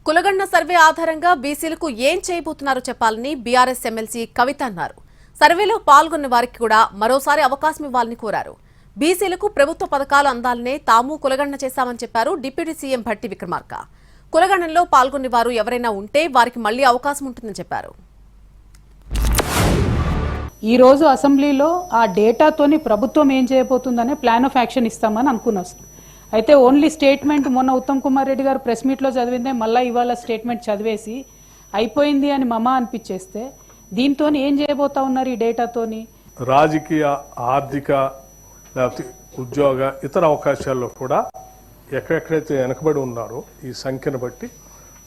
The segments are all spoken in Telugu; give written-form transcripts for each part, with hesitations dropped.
కులగణన సర్వే ఆధారంగా బీసీలకు ఏం చేయబోతున్నారో చెప్పాలని బీఆర్ఎస్ ఎమ్మెల్సీ కవిత అన్నారు. సర్వేలో పాల్గొన్న వారికి కూడా మరోసారి అవకాశం ఇవ్వాలని కోరారు. బీసీలకు ప్రభుత్వ పథకాలు అందాలనే తాము కులగణన చేశామని చెప్పారు డిప్యూటీ సీఎం భట్టి విక్రమార్క. కులగణనలో పాల్గొన్న వారు ఎవరైనా ఉంటే వారికి మళ్లీ అవకాశం ఉంటుందని చెప్పారు. ఈ రోజు అసెంబ్లీలో ఆ డేటాతోని ప్రభుత్వం ఏం చేయబోతుందనే ప్లాన్ ఆఫ్ యాక్షన్ ఇస్తామని అనుకున్నాం. అయితే ఓన్లీ స్టేట్మెంట్ మొన్న ఉత్తమ్ కుమార్ రెడ్డి గారు ప్రెస్ మీట్లో చదివిందే మళ్ళీ ఇవాళ స్టేట్మెంట్ చదివేసి అయిపోయింది అని మమ అనిపించేస్తే దీంతో ఏం చేయబోతా ఉన్నారు? ఈ డేటాతోని రాజకీయ, ఆర్థిక, లేకపోతే ఉద్యోగ, ఇతర అవకాశాల్లో కూడా ఎక్కడెక్కడైతే వెనకబడి ఉన్నారో ఈ సంఖ్యను బట్టి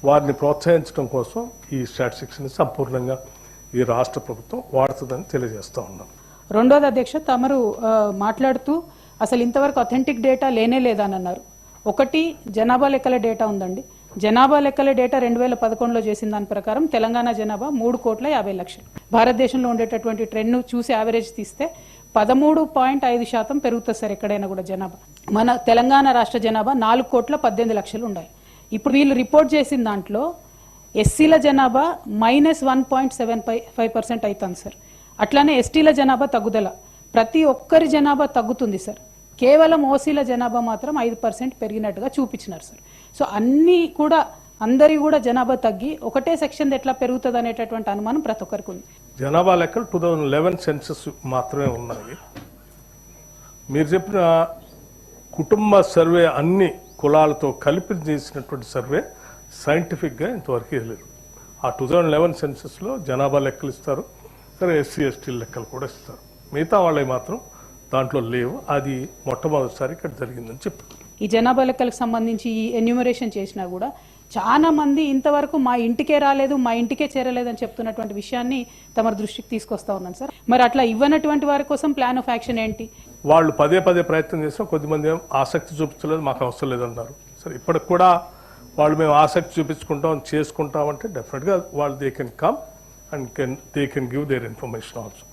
వారిని ప్రోత్సహించడం కోసం ఈ స్టాటిస్టిక్స్ని సంపూర్ణంగా ఈ రాష్ట్ర ప్రభుత్వం వాడుతుందని తెలియజేస్తూ ఉన్నాం. రెండోది అధ్యక్ష, తమరు మాట్లాడుతూ అసలు ఇంతవరకు అథెంటిక్ డేటా లేనే లేదని అన్నారు. ఒకటి, జనాభా లెక్కల డేటా ఉందండి. జనాభా లెక్కల డేటా 2011లో చేసిన దాని ప్రకారం తెలంగాణ జనాభా 3,50,00,000. భారతదేశంలో ఉండేటటువంటి ట్రెండ్ను చూసి యావరేజ్ తీస్తే 13.5% పెరుగుతుంది సార్ ఎక్కడైనా కూడా జనాభా. మన తెలంగాణ రాష్ట్ర జనాభా 4,18,00,000 ఉండాలి. ఇప్పుడు వీళ్ళు రిపోర్ట్ చేసిన దాంట్లో ఎస్సీల జనాభా -1.75% అవుతుంది సార్. అట్లానే ఎస్టీల జనాభా తగ్గుదల, ప్రతి ఒక్కరి జనాభా తగ్గుతుంది సార్. కేవలం ఓసీల జనాభా మాత్రం 5% పెరిగినట్టుగా చూపించినారు సార్. సో అన్నీ కూడా అందరి కూడా జనాభా తగ్గి ఒకటే సెక్షన్ ఎట్లా పెరుగుతుంది అనేటటువంటి అనుమానం ప్రతి ఒక్కరికి ఉంది. జనాభా లెక్కలు 2011 సెన్సస్ మాత్రమే ఉన్నాయి. మీరు చెప్పిన కుటుంబ సర్వే అన్ని కులాలతో కలిపి చేసినటువంటి సర్వే సైంటిఫిక్గా ఇంతవరకు లేదు. ఆ 2011 సెన్సస్లో జనాభా లెక్కలు ఇస్తారు, సరే ఎస్సీ ఎస్టీ లెక్కలు కూడా ఇస్తారు. మిగతా వాళ్ళవి మాత్రం దాంట్లో లేవు. అది మొట్టమొదటిసారి ఇక్కడ జరిగిందని చెప్పారు. ఈ జనాభా లెక్కలకు సంబంధించి ఈ ఎన్యూమరేషన్ చేసినా కూడా చాలా మంది ఇంతవరకు మా ఇంటికే రాలేదు, మా ఇంటికే చేరలేదని చెప్తున్నటువంటి విషయాన్ని తమ దృష్టికి తీసుకొస్తా ఉన్నాను సార్. మరి అట్లా ఇవ్వనటువంటి వారి కోసం ప్లాన్ ఆఫ్ యాక్షన్ ఏంటి? వాళ్ళు పదే ప్రయత్నం చేసినా కొద్దిమంది ఆసక్తి చూపించలేదు, మాకు అవసరం లేదన్నారు. సరే, ఇప్పటికి కూడా వాళ్ళు మేము ఆసక్తి చూపించుకుంటాం, చేసుకుంటాం అంటే డెఫినెట్గా వాళ్ళు they can come and they can give there information also.